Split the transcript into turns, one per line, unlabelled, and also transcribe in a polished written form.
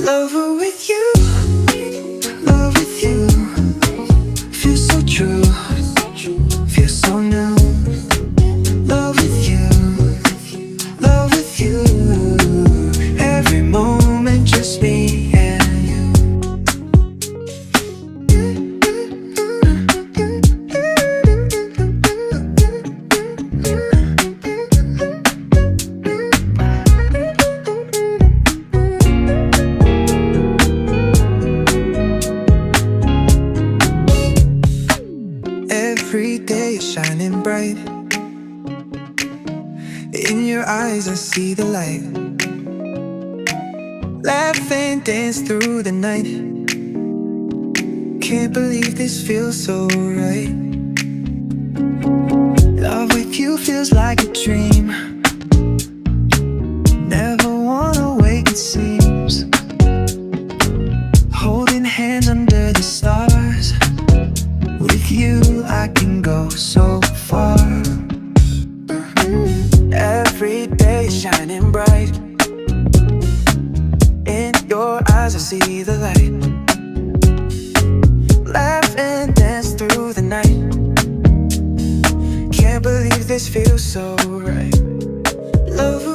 Lover with you, love with you. Feels so true, feels so new. Love with you, love with you. Every moment just me and you. Every day is shining bright. In your eyes I see the light. Laugh and dance through the night. Can't believe this feels so right. Love with you feels like a dream. Never wanna wake, it seems. Holding hands under the stars. With you I can go so far. Every day shining bright. In your eyes I see the light. Laugh and dance through the night. Can't believe this feels so right. Love